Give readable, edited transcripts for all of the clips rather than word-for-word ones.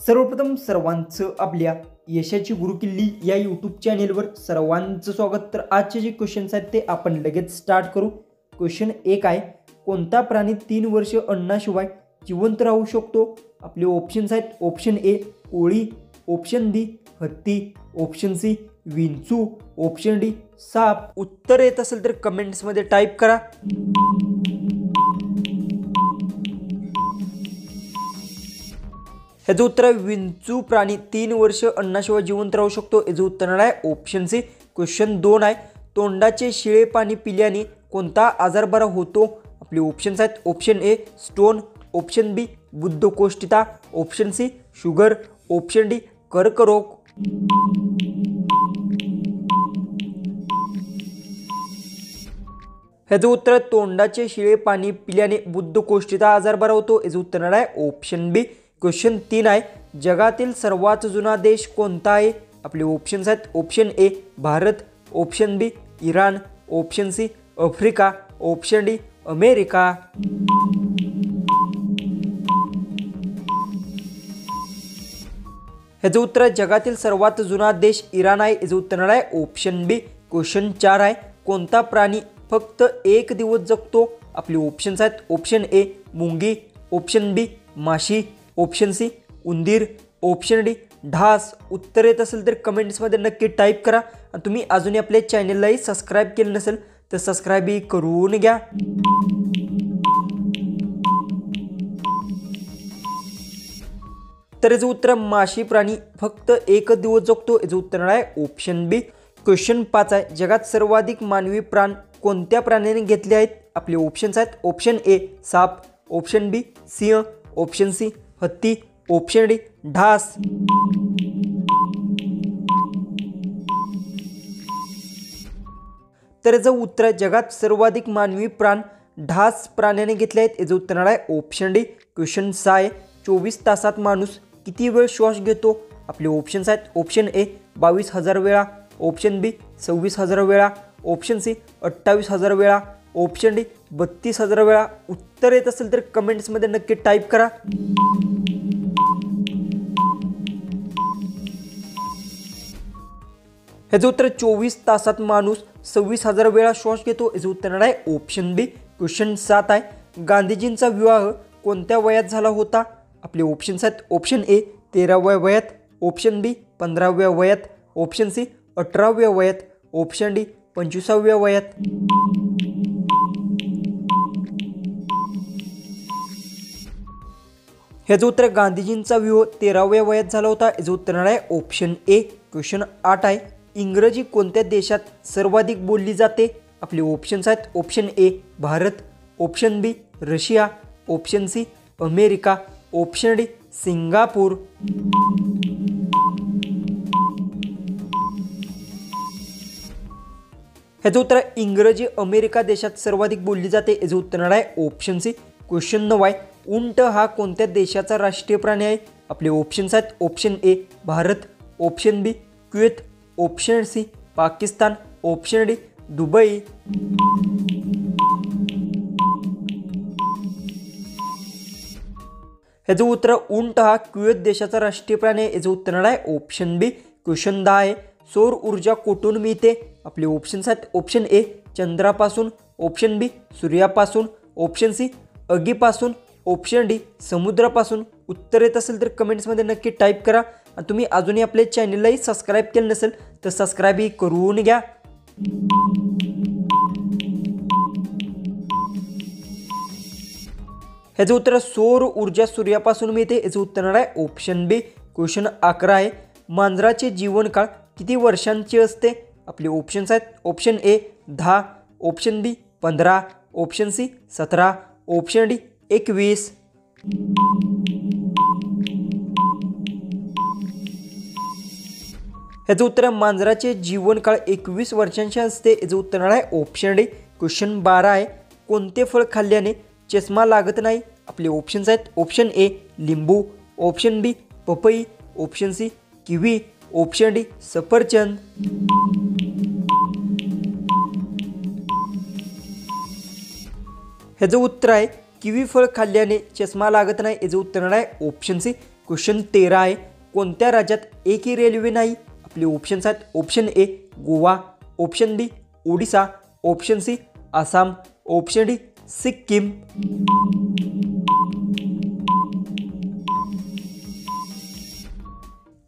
सर्वप्रथम सर्वांचं आपल्या यशाची गुरुकिल्ली या यूट्यूब चॅनेलवर सर्वांचं स्वागत। तर आजचे जे क्वेश्चन्स आहेत ते आपण लगेच स्टार्ट करू। क्वेश्चन 1 आहे, कोणता प्राणी 3 वर्ष अन्नाशिवाय जिवंत राहू शकतो? आपले ऑप्शन्स आहेत, ऑप्शन ए कोळी, ऑप्शन बी हत्ती, ऑप्शन सी विंचू, ऑप्शन डी साप। उत्तर येत असेल तर कमेंट्समध्ये टाईप करा। याचं उत्तर आहे विंचू प्राणी 3 वर्ष अन्नाशिवाय जिवंत राहू शकतो। याचं उत्तर आहे ऑप्शन सी। क्वेश्चन 2 आहे, तोंडाचे शिळे पाणी पिल्याने कोणता आजार बरा होतो? आपले ऑप्शन्स आहेत, option A stone, option B बद्धकोष्ठता, option C sugar, option D कर्करोग। याचं उत्तर तोंडाचे शिळे पाणी पिल्याने बद्धकोष्ठता आजार बरा होतो। याचं उत्तर आहे ऑप्शन बी। क्वेश्चन 3 आहे, जगातील सर्वात जुना देश कोणता आहे? आपले ऑप्शन्स आहेत, option A Bharat, option B Iran, option C Africa, option D America. याचं उत्तर जगातील सर्वात जुना देश इराण आहे। याचं उत्तर आहे ऑप्शन बी। क्वेश्चन 4 आहे, कोणता प्राणी फक्त 1 दिवस जगतो? आपले ऑप्शन्स आहेत, ऑप्शन ए मुंगी, ऑप्शन बी माशी, ऑप्शन सी उंदीर, ऑप्शन डी ढास। उत्तर येत असेल तर कमेंट्समध्ये नक्की टाईप करा। आणि तुम्ही अजूनही आपल्या चॅनललाही सबस्क्राईब केलं नसेल तर सबस्क्राईबही करून घ्या। तर याचं उत्तर माशी प्राणी फक्त 1 दिवस जगतो। याचं उत्तर आहे ऑप्शन बी। क्वेश्चन 5 आहे, जगात सर्वाधिक मानवी प्राण कोणत्या प्राण्याने घेतले आहेत? आपले ऑप्शन्स आहेत, ऑप्शन ए साप, ऑप्शन बी सिंह, ऑप्शन सी हत्ती, ऑप्शन डी ढास। तर याचं उत्तर जगात सर्वाधिक मानवी प्राण ढास प्राण्याने घेतले आहेत। याचं उत्तर आहे ऑप्शन डी। क्वेश्चन 6 आहे, 24 तासात माणूस किती वेळ श्वास घेतो? आपले ऑप्शन्स आहेत, ऑप्शन ए 22,000 वेळा, ऑप्शन बी 26,000 वेळा, ऑप्शन सी 28,000 वेळा, ऑप्शन डी 32,000 वेळा। उत्तर येत असेल तर कमेंट्समध्ये नक्की टाईप करा। याचं उत्तर 24 तासात माणूस 26,000 वेळा श्वास घेतो। याचं उत्तर आहे ऑप्शन बी। क्वेश्चन 7 आहे, गांधीजींचा विवाह कोणत्या वयात झाला होता? आपले ऑप्शन्स आहेत, ऑप्शन ए 13व्या वयात, ऑप्शन बी 15व्या वयात, ऑप्शन सी 18व्या वयात, ऑप्शन डी 25व्या वयात। याचं उत्तर गांधीजींचा विवाह 13व्या वयात झाला होता। याचं उत्तर आहे ऑप्शन ए। क्वेश्चन 8 आहे, इंग्रजी कोणत्या देशात सर्वाधिक बोलली जाते? आपले ऑप्शन्स आहेत, option A Bharat, option B Russia, option C America, option D Singapore. याचं उत्तर इंग्रजी अमेरिका देशात सर्वाधिक बोलली जाते। याचं उत्तर आहे ऑप्शन सी। क्वेश्चन 9 आहे, उंट हा कोणत्या देशाचा राष्ट्रीय प्राणी आहे? आपले ऑप्शन्स आहेत, option A Bharat, option B Kuwait, option C Pakistan, option D Dubai. याचं उत्तर उंट हा कुवेत देशाचा राष्ट्रीय प्राणी आहे। याचं उत्तर आहे ऑप्शन बी। क्वेश्चन 10 आहे, सौर ऊर्जा कुठून मिळते? आपले ऑप्शन्स आहेत, ऑप्शन ए चंद्रापासून, ऑप्शन बी सूर्यापासून, ऑप्शन सी अग्नीपासून, ऑप्शन डी समुद्रापासून। उत्तर येत असेल तर कमेंट्समध्ये नक्की टाईप करा। आणि तुम्ही अजूनही आपल्या चॅनललाही सबस्क्राईब केलं नसेल तर सबस्क्राईबही करून घ्या। याचं उत्तर सौर ऊर्जा सूर्यापासून मिळते। याचं उत्तर आहे ऑप्शन बी। क्वेश्चन 11 आहे, मांजराचे जीवनकाळ किती वर्षांचे असते? आपले ऑप्शन्स आहेत, option A 10, option B 15, option C 17, option D 21। याचं उत्तर मांजराचे जीवनकाळ 21 वर्षांचे असते। याचं उत्तर आहे ऑप्शन डी। क्वेश्चन 12 आहे, कोणते फळ खाल्ल्याने चष्मा लागत नाही? आपले ऑप्शन्स आहेत, ऑप्शन ए लिंबू, ऑप्शन बी पपई, option C kiwi, option D सफरचंद। याचं उत्तर आहे किवी फळ खाल्ल्याने चष्मा लागत नाही। याचं उत्तर आहे ऑप्शन सी। क्वेश्चन 13 आहे, कोणत्या राज्यात एकही रेल्वे नाही? आपले ऑप्शन्स आहेत, option A Goa, option B Odisha, option C Assam, option D Sikkim.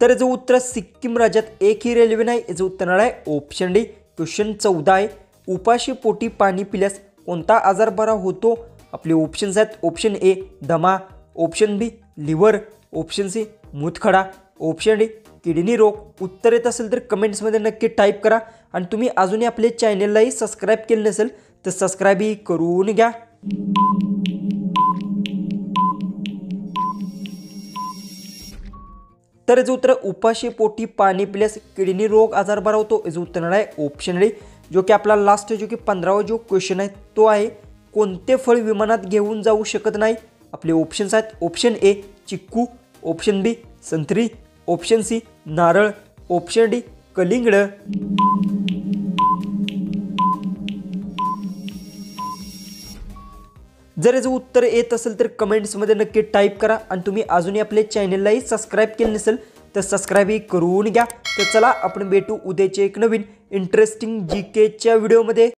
तर याचं उत्तर सिक्कीम राज्यात एकही रेल्वे नाही. याचं उत्तर आहे ऑप्शन डी. क्वेश्चन 14 आहे, उपाशी पोटी पाणी पिल्यास कोणता आजार बरा होतो? आपले ऑप्शन्स आहेत, ऑप्शन ए दमा, option B liver, option C मूतखडा, ऑप्शन डी किडनी रोग. उत्तर येत असेल तर कमेंट्समध्ये नक्की टाईप करा. आणि तुम्ही अजूनही आपल्या चॅनललाही सबस्क्राईब केलं नसेल तर सबस्क्राईबही करून घ्या. तर याचं उत्तर उपाशी पोटी पाणी पिल्यास किडनी रोग आजार बरा होतो. याचं उत्तर आहे ऑप्शन डी. जो की आपला लास्ट जो की 15वा जो क्वेश्चन आहे तो आहे, कोणते फळ विमानात घेऊन जाऊ शकत नाही? आपले ऑप्शन्स आहेत, ऑप्शन ए चिक्कू, ऑप्शन बी संत्री, ऑप्शन सी नारळ, ऑप्शन डी कलिंगड. जर याचं उत्तर येत असेल तर कमेंट्समध्ये नक्की टाईप करा. आणि तुम्ही अजूनही आपल्या चॅनललाही सबस्क्राईब केलं नसेल तर सबस्क्राईबही करून घ्या. तर चला आपण भेटू उद्याच्या एक नवीन इंटरेस्टिंग GKच्या व्हिडिओमध्ये.